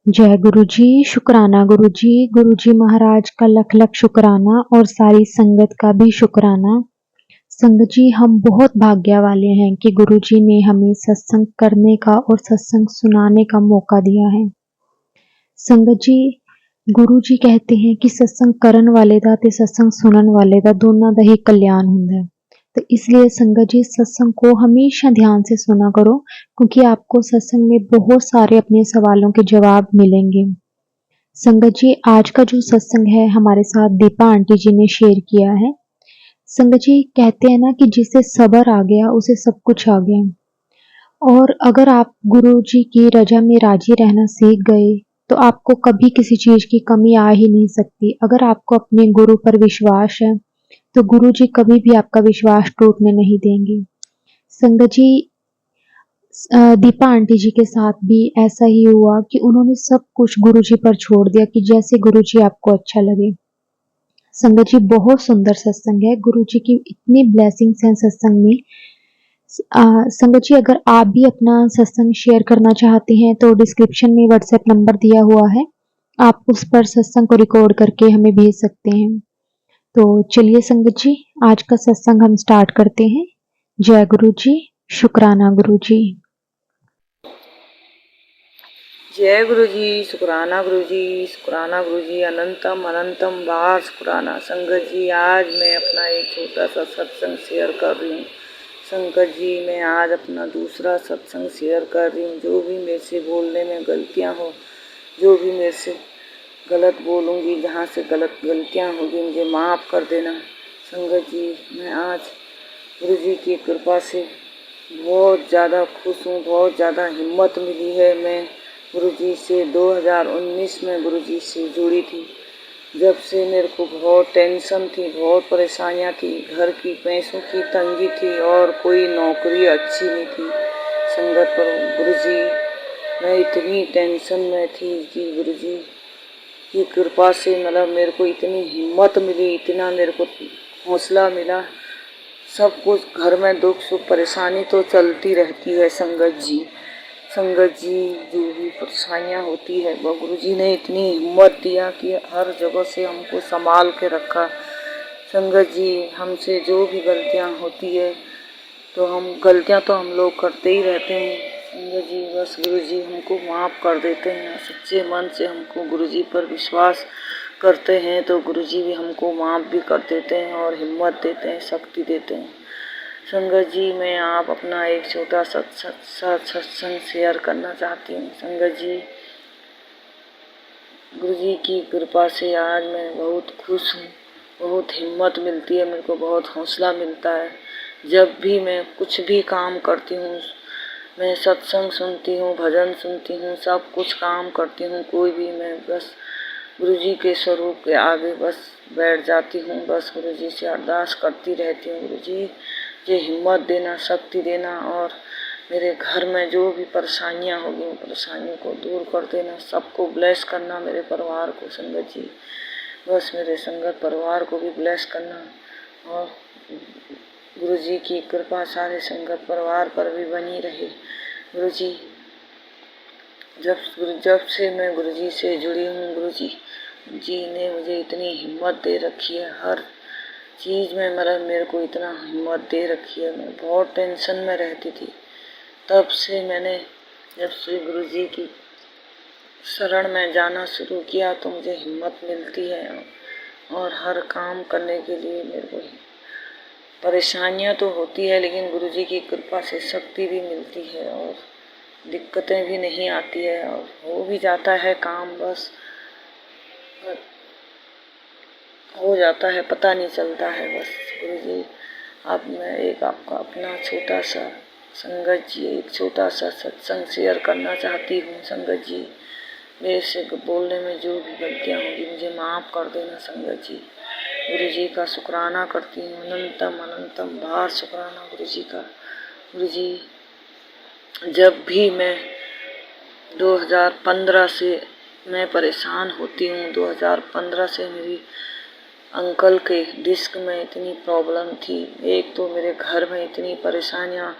जय गुरु जी, शुक्राना गुरु जी महाराज का लख लख शुक्राना और सारी संगत का भी शुक्राना। संगत जी, हम बहुत भाग्य वाले हैं कि गुरु जी ने हमें सत्संग करने का और सत्संग सुनाने का मौका दिया है। संगत जी, गुरु जी कहते हैं कि सत्संग करन वाले दा ते सत्संग सुनन वाले दा दोनों दा ही कल्याण हुंदा है। तो इसलिए संगत जी, सत्संग को हमेशा ध्यान से सुना करो, क्योंकि आपको सत्संग में बहुत सारे अपने सवालों के जवाब मिलेंगे। संगत जी, आज का जो सत्संग है हमारे साथ दीपा आंटी जी ने शेयर किया है। संगत जी, कहते हैं ना कि जिसे सब्र आ गया उसे सब कुछ आ गया। और अगर आप गुरु जी की रजा में राजी रहना सीख गए तो आपको कभी किसी चीज की कमी आ ही नहीं सकती। अगर आपको अपने गुरु पर विश्वास है तो गुरु जी कभी भी आपका विश्वास टूटने नहीं देंगे। संगत जी, दीपा आंटी जी के साथ भी ऐसा ही हुआ कि उन्होंने सब कुछ गुरु जी पर छोड़ दिया कि जैसे गुरु जी आपको अच्छा लगे। संगत जी, बहुत सुंदर सत्संग है, गुरु जी की इतनी ब्लेसिंग्स हैं सत्संग में। संगत जी, अगर आप भी अपना सत्संग शेयर करना चाहते हैं तो डिस्क्रिप्शन में व्हाट्सएप नंबर दिया हुआ है, आप उस पर सत्संग को रिकॉर्ड करके हमें भेज सकते हैं। तो चलिए संगत जी, आज का सत्संग हम स्टार्ट करते हैं। जय गुरु जी, शुक्राना गुरु जी। जय गुरु जी, शुक्राना गुरु जी, शुक्राना गुरु जी, अनंतम अनंतम बार शुक्राना। संगत जी, आज मैं अपना एक छोटा सा सत्संग शेयर कर रही हूँ। संगत जी, मैं आज अपना दूसरा सत्संग शेयर कर रही हूँ। जो भी मेरे से बोलने में गलतियाँ हो, जो भी मेरे से गलत बोलूँगी, जहाँ से गलत गलतियाँ होगी मुझे माफ़ कर देना। संगत जी, मैं आज गुरु जी की कृपा से बहुत ज़्यादा खुश हूँ, बहुत ज़्यादा हिम्मत मिली है। मैं गुरुजी से 2019 में गुरुजी से जुड़ी थी। जब से मेरे को बहुत टेंशन थी, बहुत परेशानियाँ थी, घर की पैसों की तंगी थी और कोई नौकरी अच्छी नहीं थी। संगत पर गुरुजी, मैं इतनी टेंशन में थी कि गुरुजी की कृपा से मतलब मेरे को इतनी हिम्मत मिली, इतना मेरे को हौसला मिला। सब कुछ घर में दुख सुख परेशानी तो चलती रहती है संगत जी। संगत जी, जो भी परेशानियाँ होती है वो गुरु जी ने इतनी हिम्मत दिया कि हर जगह से हमको संभाल के रखा। संगत जी, हमसे जो भी गलतियाँ होती है तो गलतियाँ तो हम लोग करते ही रहते हैं। संगत जी, बस गुरु जी हमको माफ़ कर देते हैं। सच्चे मन से हमको गुरु जी पर विश्वास करते हैं तो गुरु जी भी हमको माफ़ भी कर देते हैं और हिम्मत देते हैं, शक्ति देते हैं। संगत जी, मैं आप अपना एक छोटा सत्संग शेयर करना चाहती हूँ। संगत जी, गुरु जी की कृपा से आज मैं बहुत खुश हूँ, बहुत हिम्मत मिलती है, मेरे को बहुत हौसला मिलता है। जब भी मैं कुछ भी काम करती हूँ, मैं सत्संग सुनती हूँ, भजन सुनती हूँ, सब कुछ काम करती हूँ, कोई भी मैं बस गुरु जी के स्वरूप के आगे बस बैठ जाती हूँ। बस गुरु जी से अरदास करती रहती हूँ, गुरु जी ये हिम्मत देना, शक्ति देना और मेरे घर में जो भी परेशानियाँ होगी उन परेशानियों को दूर कर देना, सबको ब्लेस करना, मेरे परिवार को। संगत जी, बस मेरे संगत परिवार को भी ब्लेस करना और गुरु जी की कृपा सारे संगत परिवार पर भी बनी रहे। गुरु जी, जब से मैं गुरु जी से जुड़ी हूँ, गुरु जी ने मुझे इतनी हिम्मत दे रखी है, हर चीज़ में मतलब मेरे को इतना हिम्मत दे रखी है। मैं बहुत टेंशन में रहती थी, तब से मैंने जब से गुरु जी की शरण में जाना शुरू किया तो मुझे हिम्मत मिलती है और हर काम करने के लिए मेरे को परेशानियाँ तो होती है लेकिन गुरु जी की कृपा से शक्ति भी मिलती है और दिक्कतें भी नहीं आती है और हो भी जाता है काम, बस हो जाता है, पता नहीं चलता है। बस गुरु जी, अब मैं एक आपका अपना छोटा सा संगत जी एक छोटा सा सत्संग शेयर करना चाहती हूँ। संगत जी, मेरे से बोलने में जो भी गलतियाँ होंगी मुझे माफ़ कर देना। संगत जी, गुरु जी का शुक्राना करती हूँ, अनंतम अनंतम बार शुक्राना गुरु जी का। गुरु जी, जब भी मैं 2015 से मैं परेशान होती हूँ, 2015 से मेरी अंकल के डिस्क में इतनी प्रॉब्लम थी। एक तो मेरे घर में इतनी परेशानियाँ,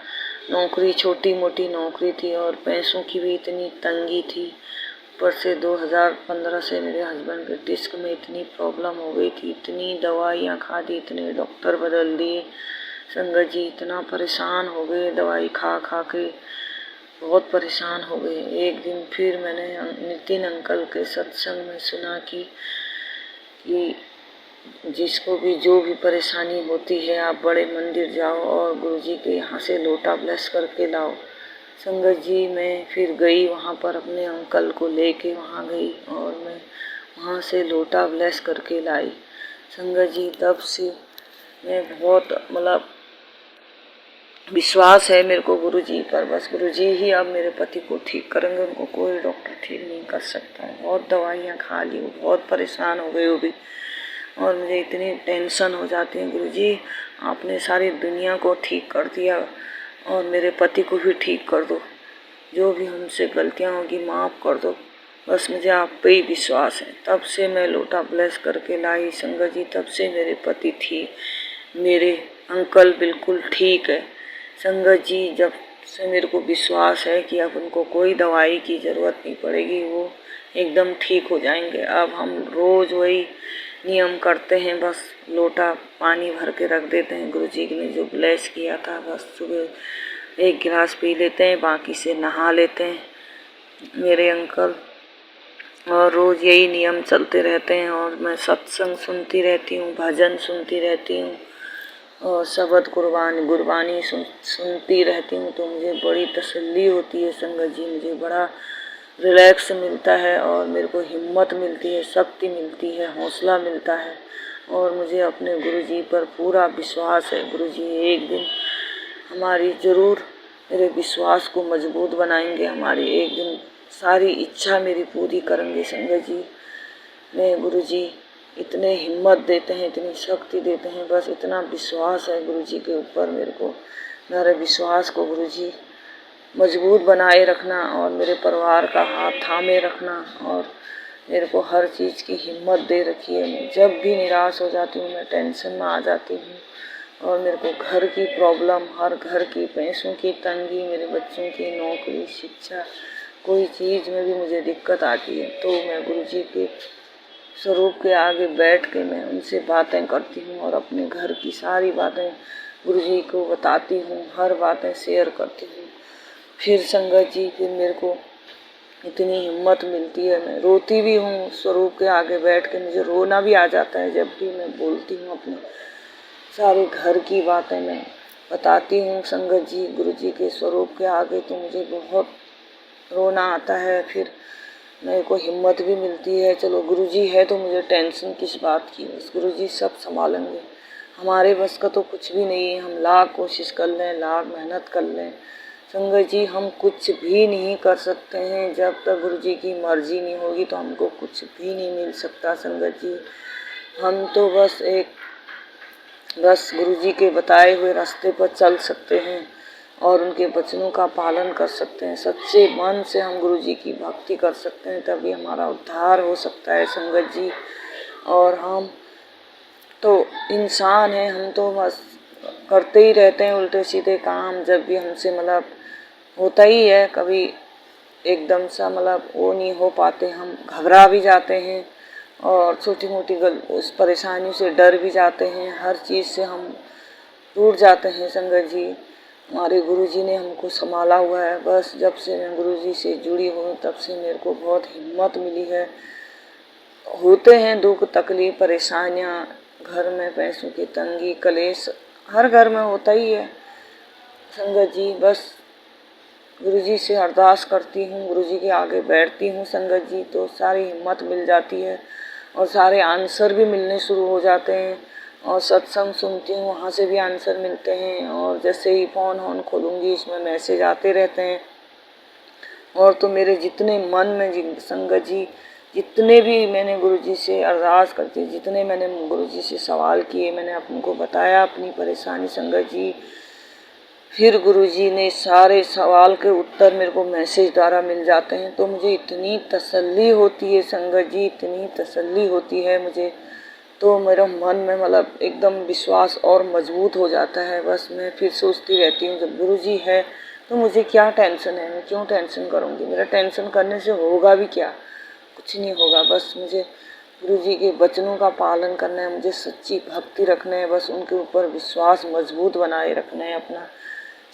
नौकरी छोटी मोटी नौकरी थी और पैसों की भी इतनी तंगी थी ऊपर से 2015 से मेरे हस्बैंड के डिस्क में इतनी प्रॉब्लम हो गई थी, इतनी दवाइयाँ खा दी, इतने डॉक्टर बदल दिए संगत जी, इतना परेशान हो गए दवाई खा खा के, बहुत परेशान हो गए। एक दिन फिर मैंने नितिन अंकल के सत्संग में सुना कि जिसको भी जो भी परेशानी होती है आप बड़े मंदिर जाओ और गुरुजी के यहाँ से लोटा ब्लेस करके लाओ। संगत जी मैं फिर गई वहाँ पर, अपने अंकल को लेके वहाँ गई और मैं वहाँ से लोटा ब्लेस करके लाई। संगत जी तब से मैं बहुत मतलब विश्वास है मेरे को गुरुजी पर, बस गुरुजी ही अब मेरे पति को ठीक करेंगे, उनको कोई डॉक्टर ठीक नहीं कर सकता है। बहुत दवाइयाँ खा ली, बहुत परेशान हो गए वो भी, और मुझे इतनी टेंशन हो जाती है। गुरुजी आपने सारी दुनिया को ठीक कर दिया और मेरे पति को भी ठीक कर दो, जो भी हमसे गलतियाँ होगी माफ़ कर दो, बस मुझे आप पे ही विश्वास है। तब से मैं लोटा ब्लेस करके लाई संगत जी, तब से मेरे पति ठीक, मेरे अंकल बिल्कुल ठीक है संगत जी। जब से मेरे को विश्वास है कि अब उनको कोई दवाई की ज़रूरत नहीं पड़ेगी, वो एकदम ठीक हो जाएंगे। अब हम रोज़ वही नियम करते हैं, बस लोटा पानी भर के रख देते हैं, गुरुजी ने जो ब्लेस किया था बस सुबह 1 गिलास पी लेते हैं, बाकी से नहा लेते हैं मेरे अंकल, और रोज़ यही नियम चलते रहते हैं। और मैं सत्संग सुनती रहती हूँ, भजन सुनती रहती हूँ और शबद गुरबानी सुनती रहती हूँ, तो मुझे बड़ी तसल्ली होती है संगत जी, मुझे बड़ा रिलैक्स मिलता है और मेरे को हिम्मत मिलती है, शक्ति मिलती है, हौसला मिलता है, और मुझे अपने गुरुजी पर पूरा विश्वास है। गुरुजी एक दिन हमारी ज़रूर मेरे विश्वास को मजबूत बनाएंगे, हमारी एक दिन सारी इच्छा मेरी पूरी करेंगे संगत जी। मैं गुरुजी इतने हिम्मत देते हैं, इतनी शक्ति देते हैं, बस इतना विश्वास है गुरुजी के ऊपर मेरे को। मेरे विश्वास को गुरुजी मजबूत बनाए रखना और मेरे परिवार का हाथ थामे रखना, और मेरे को हर चीज़ की हिम्मत दे रखी है। मैं जब भी निराश हो जाती हूँ, मैं टेंशन में आ जाती हूँ, और मेरे को घर की प्रॉब्लम, हर घर की पैसों की तंगी, मेरे बच्चों की नौकरी, शिक्षा, कोई चीज़ में भी मुझे दिक्कत आती है, तो मैं गुरुजी के स्वरूप के आगे बैठ के मैं उनसे बातें करती हूँ और अपने घर की सारी बातें गुरुजी को बताती हूँ, हर बातें शेयर करती हूँ। फिर संगत जी फिर मेरे को इतनी हिम्मत मिलती है, मैं रोती भी हूँ स्वरूप के आगे बैठ के, मुझे रोना भी आ जाता है जब भी मैं बोलती हूँ अपने सारे घर की बातें मैं बताती हूँ संगत जी गुरुजी के स्वरूप के आगे, तो मुझे बहुत रोना आता है। फिर मेरे को हिम्मत भी मिलती है, चलो गुरुजी है तो मुझे टेंशन किस बात की, बस गुरुजी सब संभालेंगे, हमारे बस का तो कुछ भी नहीं है, हम लाख कोशिश कर लें, लाख मेहनत कर लें संगत जी, हम कुछ भी नहीं कर सकते हैं। जब तक गुरुजी की मर्जी नहीं होगी तो हमको कुछ भी नहीं मिल सकता संगत जी। हम तो बस गुरुजी के बताए हुए रास्ते पर चल सकते हैं और उनके वचनों का पालन कर सकते हैं। सच्चे मन से हम गुरुजी की भक्ति कर सकते हैं, तभी हमारा उद्धार हो सकता है संगत जी। और हम तो इंसान हैं, हम तो बस करते ही रहते हैं उल्टे सीधे काम, जब भी हमसे मतलब होता ही है, कभी एकदम सा मतलब वो नहीं हो पाते, हम घबरा भी जाते हैं और छोटी मोटी उस परेशानियों से डर भी जाते हैं, हर चीज़ से हम टूट जाते हैं संगत जी। हमारे गुरुजी ने हमको संभाला हुआ है, बस जब से मैं गुरुजी से जुड़ी हूँ तब से मेरे को बहुत हिम्मत मिली है। होते हैं दुख तकलीफ परेशानियाँ, घर में पैसों की तंगी कलेश हर घर में होता ही है संगत जी, बस गुरुजी से अरदास करती हूँ, गुरुजी के आगे बैठती हूँ संगत जी, तो सारी हिम्मत मिल जाती है और सारे आंसर भी मिलने शुरू हो जाते हैं। और सत्संग सुनती हूँ, वहाँ से भी आंसर मिलते हैं, और जैसे ही फ़ोन खोलूँगी इसमें मैसेज आते रहते हैं। और तो मेरे जितने मन में संगत जी जितने भी मैंने गुरुजी से अरदास करती, जितने मैंने गुरुजी से सवाल किए, मैंने आपको बताया अपनी परेशानी संगत जी, फिर गुरुजी ने सारे सवाल के उत्तर मेरे को मैसेज द्वारा मिल जाते हैं, तो मुझे इतनी तसल्ली होती है संगत जी, इतनी तसल्ली होती है मुझे, तो मेरा मन में मतलब एकदम विश्वास और मजबूत हो जाता है। बस मैं फिर सोचती रहती हूँ जब गुरुजी है तो मुझे क्या टेंशन है, मैं क्यों टेंशन करूँगी, मेरा टेंशन करने से होगा भी क्या, कुछ नहीं होगा। बस मुझे गुरु जी के वचनों का पालन करना है, मुझे सच्ची भक्ति रखना है, बस उनके ऊपर विश्वास मजबूत बनाए रखना है अपना।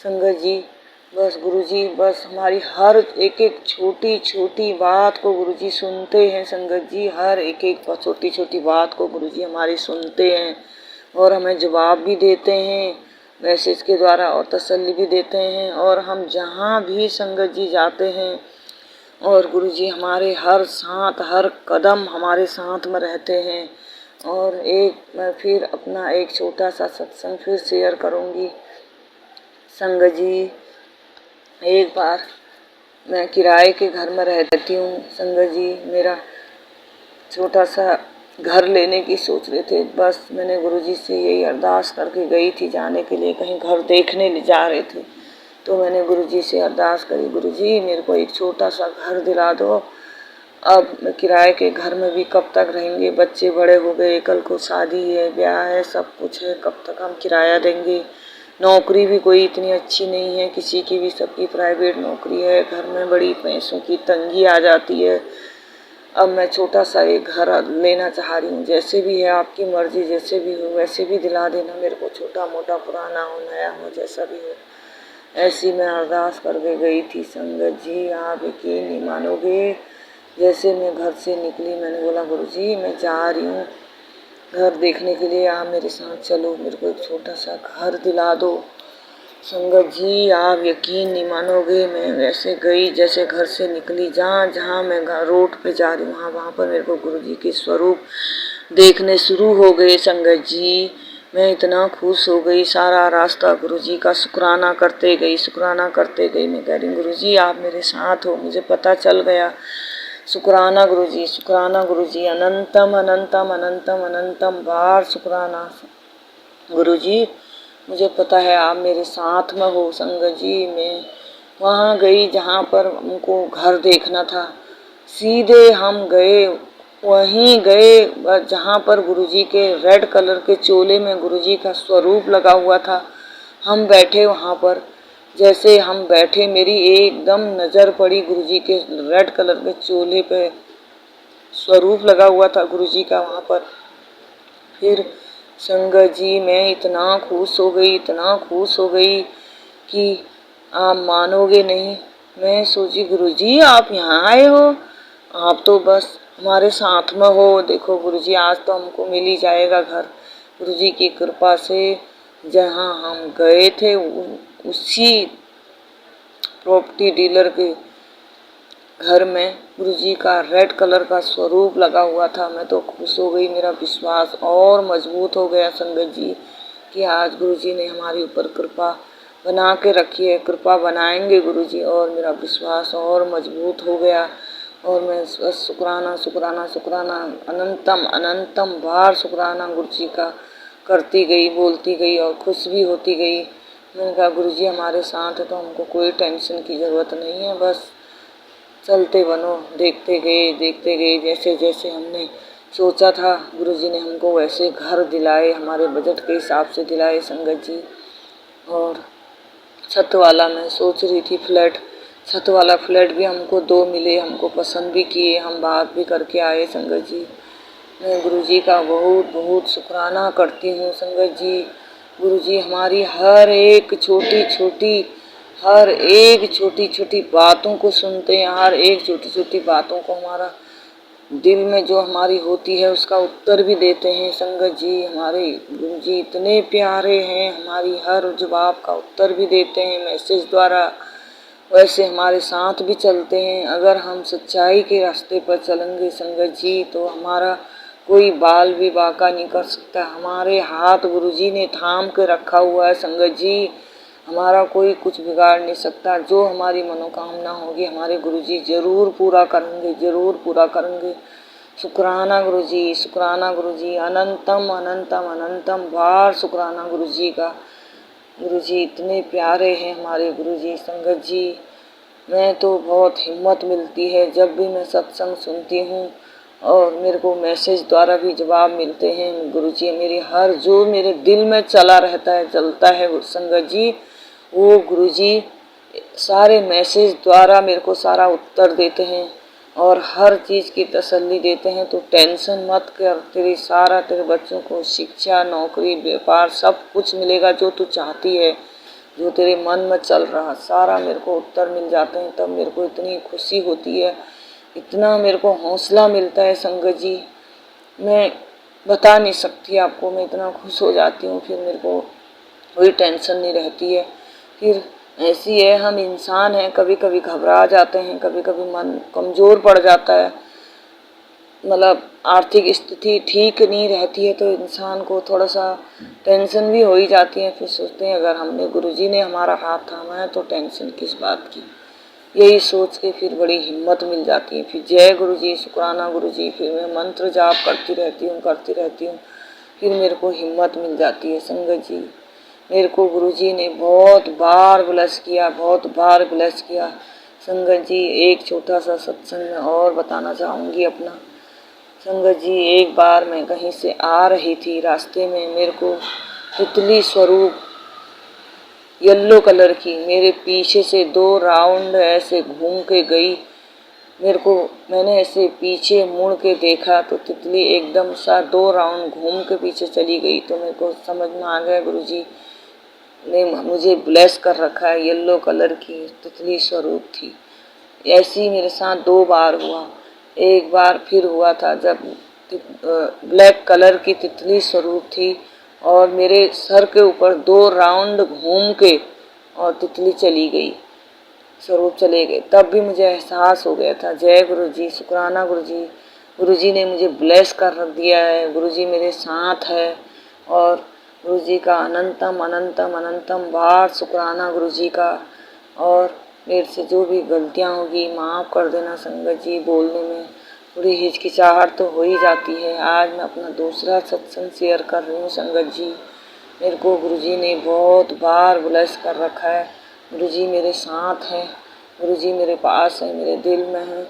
संगत जी बस गुरु जी बस हमारी हर एक एक छोटी छोटी बात को गुरु जी सुनते हैं। संगत जी हर एक एक छोटी छोटी बात को गुरु जी हमारी सुनते हैं और हमें जवाब भी देते हैं मैसेज के द्वारा और तसल्ली भी देते हैं। और हम जहाँ भी संगत जी जाते हैं और गुरु जी हमारे हर साथ हर कदम हमारे साथ में रहते हैं। और मैं फिर अपना एक छोटा सा सत्संग फिर शेयर करूँगी। संगत जी एक बार मैं किराए के घर में रहती हूँ। संगत जी मेरा छोटा सा घर लेने की सोच रहे थे। बस मैंने गुरुजी से यही अरदास करके गई थी जाने के लिए, कहीं घर देखने जा रहे थे। तो मैंने गुरुजी से अरदास करी, गुरुजी मेरे को एक छोटा सा घर दिला दो। अब किराए के घर में भी कब तक रहेंगे, बच्चे बड़े हो गए, कल को शादी है, ब्याह है, सब कुछ है, कब तक हम किराया देंगे। नौकरी भी कोई इतनी अच्छी नहीं है किसी की भी, सबकी प्राइवेट नौकरी है, घर में बड़ी पैसों की तंगी आ जाती है। अब मैं छोटा सा एक घर लेना चाह रही हूँ, जैसे भी है आपकी मर्जी, जैसे भी हो वैसे भी दिला देना मेरे को, छोटा मोटा पुराना हो नया हो जैसा भी हो। ऐसी मैं अरदास करके गई थी। संगत जी आप यकीन नहीं मानोगे, जैसे मैं घर से निकली मैंने बोला गुरुजी मैं जा रही हूँ घर देखने के लिए, आप मेरे साथ चलो, मेरे को एक छोटा सा घर दिला दो। संगत जी आप यकीन नहीं मानोगे, मैं वैसे गई जैसे घर से निकली, जहाँ मैं रोड पे जा रही हूँ वहाँ पर मेरे को गुरुजी के स्वरूप देखने शुरू हो गए। संगत जी मैं इतना खुश हो गई, सारा रास्ता गुरुजी का शुक्राना करते गई मैं कह रही गुरुजी आप मेरे साथ हो, मुझे पता चल गया। शुक्राना गुरुजी, अनंतम अनंतम अनंतम अनंतम बार शुक्राना गुरुजी, मुझे पता है आप मेरे साथ में हो। संगत जी मैं वहाँ गई जहाँ पर हमको घर देखना था, सीधे हम गए वहीं गए जहाँ पर गुरुजी के रेड कलर के चोले में गुरुजी का स्वरूप लगा हुआ था। हम बैठे वहाँ पर, जैसे हम बैठे मेरी एकदम नज़र पड़ी गुरुजी के रेड कलर के चोले पे, स्वरूप लगा हुआ था गुरुजी का वहाँ पर। फिर संगत जी मैं इतना खुश हो गई कि आप मानोगे नहीं। मैं सोची गुरुजी आप यहाँ आए हो, आप तो बस हमारे साथ में हो। देखो गुरुजी आज तो हमको मिल ही जाएगा घर, गुरुजी की कृपा से जहाँ हम गए थे उसी प्रॉपर्टी डीलर के घर में गुरुजी का रेड कलर का स्वरूप लगा हुआ था। मैं तो खुश हो गई, मेरा विश्वास और मजबूत हो गया संगत जी कि आज गुरुजी ने हमारे ऊपर कृपा बना के रखी है, कृपा बनाएंगे गुरुजी, और मेरा विश्वास और मजबूत हो गया। और मैं शुक्राना शुक्राना शुक्राना अनंतम अनंतम बार शुक्राना गुरुजी का करती गई, बोलती गई और खुश भी होती गई। मैंने कहा गुरुजी हमारे साथ है तो हमको कोई टेंशन की ज़रूरत नहीं है, बस चलते बनो। देखते गए जैसे जैसे हमने सोचा था गुरुजी ने हमको वैसे घर दिलाए, हमारे बजट के हिसाब से दिलाए संगत जी। और छत वाला मैं सोच रही थी फ्लैट, छत वाला फ्लैट भी हमको 2 मिले, हमको पसंद भी किए, हम बात भी करके आए संगत जी। मैं गुरुजी का बहुत बहुत शुक्राना करती हूँ संगत जी। गुरुजी हमारी हर एक छोटी छोटी बातों को सुनते हैं, हर एक छोटी छोटी बातों को हमारा दिल में जो हमारी होती है उसका उत्तर भी देते हैं संगत जी। हमारे गुरुजी इतने प्यारे हैं, हमारी हर जवाब का उत्तर भी देते हैं मैसेज द्वारा, वैसे हमारे साथ भी चलते हैं। अगर हम सच्चाई के रास्ते पर चलेंगे संगत जी तो हमारा कोई बाल भी बांका नहीं कर सकता। हमारे हाथ गुरुजी ने थाम के रखा हुआ है संगत जी, हमारा कोई कुछ बिगाड़ नहीं सकता। जो हमारी मनोकामना होगी हमारे गुरुजी जरूर पूरा करेंगे। शुक्राना गुरुजी, अनंतम अनंतम अनंतम बार शुक्राना गुरुजी का। गुरुजी इतने प्यारे हैं हमारे गुरुजी संगत जी। मैं तो बहुत हिम्मत मिलती है जब भी मैं सत्संग सुनती हूँ और मेरे को मैसेज द्वारा भी जवाब मिलते हैं। गुरुजी मेरी हर जो मेरे दिल में चला रहता है चलता है संगत जी, वो गुरुजी सारे मैसेज द्वारा मेरे को सारा उत्तर देते हैं और हर चीज़ की तसल्ली देते हैं। तो टेंशन मत कर, तेरी सारा तेरे बच्चों को शिक्षा, नौकरी, व्यापार सब कुछ मिलेगा जो तू चाहती है, जो तेरे मन में चल रहा सारा मेरे को उत्तर मिल जाते हैं। तब मेरे को इतनी खुशी होती है, इतना मेरे को हौसला मिलता है संगत जी, मैं बता नहीं सकती आपको। मैं इतना खुश हो जाती हूँ, फिर मेरे को कोई टेंशन नहीं रहती है। फिर ऐसी है, हम इंसान हैं, कभी कभी घबरा जाते हैं, कभी कभी मन कमज़ोर पड़ जाता है, मतलब आर्थिक स्थिति ठीक नहीं रहती है तो इंसान को थोड़ा सा टेंशन भी हो ही जाती है। फिर सोचते हैं अगर हमने गुरुजी ने हमारा हाथ थामा है तो टेंशन किस बात की, यही सोच के फिर बड़ी हिम्मत मिल जाती है। फिर जय गुरुजी, शुक्राना गुरुजी, फिर मैं मंत्र जाप करती रहती हूँ, फिर मेरे को हिम्मत मिल जाती है। संगत जी, मेरे को गुरुजी ने बहुत बार ब्लेस किया, बहुत बार ब्लेस किया। संगत जी, एक छोटा सा सत्संग में और बताना चाहूँगी अपना। संगत जी, एक बार मैं कहीं से आ रही थी, रास्ते में मेरे को तितली स्वरूप येलो कलर की मेरे पीछे से 2 राउंड ऐसे घूम के गई। मैंने ऐसे पीछे मुड़ के देखा तो तितली एकदम सा 2 राउंड घूम के पीछे चली गई। तो मेरे को समझ में आ गया गुरुजी ने मुझे ब्लेस कर रखा है, येलो कलर की तितली स्वरूप थी। ऐसी मेरे साथ 2 बार हुआ। एक बार फिर हुआ था जब ब्लैक कलर की तितली स्वरूप थी और मेरे सर के ऊपर 2 राउंड घूम के और तितली चली गई, स्वरूप चले गए। तब भी मुझे एहसास हो गया था, जय गुरुजी, शुक्राना गुरुजी, गुरुजी ने मुझे ब्लेस कर रख दिया है, गुरुजी मेरे साथ है। और गुरुजी का अनंतम अनंतम अनंतम बार शुक्राना गुरुजी का। और मेरे से जो भी गलतियाँ होगी माफ़ कर देना संगत जी, बोलने में थोड़ी हिचकिचाहट तो हो ही जाती है। आज मैं अपना दूसरा सत्संग शेयर कर रही हूँ संगत जी। मेरे को गुरुजी ने बहुत बार ब्लेस कर रखा है, गुरुजी मेरे साथ हैं, गुरुजी मेरे पास हैं, मेरे दिल में हैं।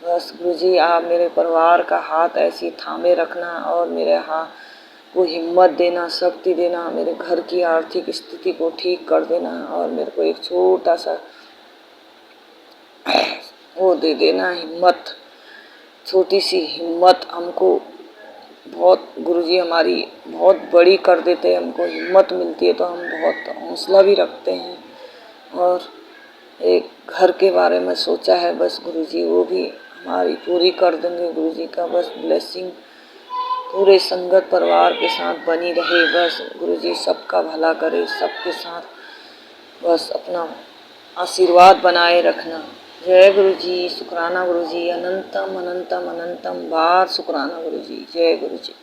बस गुरुजी आप मेरे परिवार का हाथ ऐसी थामे रखना और मेरे हाथ को हिम्मत देना, शक्ति देना, मेरे घर की आर्थिक स्थिति को ठीक कर देना और मेरे को एक छोटा सा वो दे देना, हिम्मत, छोटी सी हिम्मत। हमको बहुत गुरुजी हमारी बहुत बड़ी कर देते हैं, हमको हिम्मत मिलती है तो हम बहुत हौसला भी रखते हैं। और एक घर के बारे में सोचा है, बस गुरुजी वो भी हमारी पूरी कर देंगे। गुरुजी का बस ब्लेसिंग पूरे संगत परिवार के साथ बनी रहे। बस गुरुजी सबका भला करे, सबके साथ बस अपना आशीर्वाद बनाए रखना। जय गुरुजी, शुक्राना गुरुजी, अनंतम अनंतम अनंतम बार शुक्राना गुरुजी, जय गुरुजी।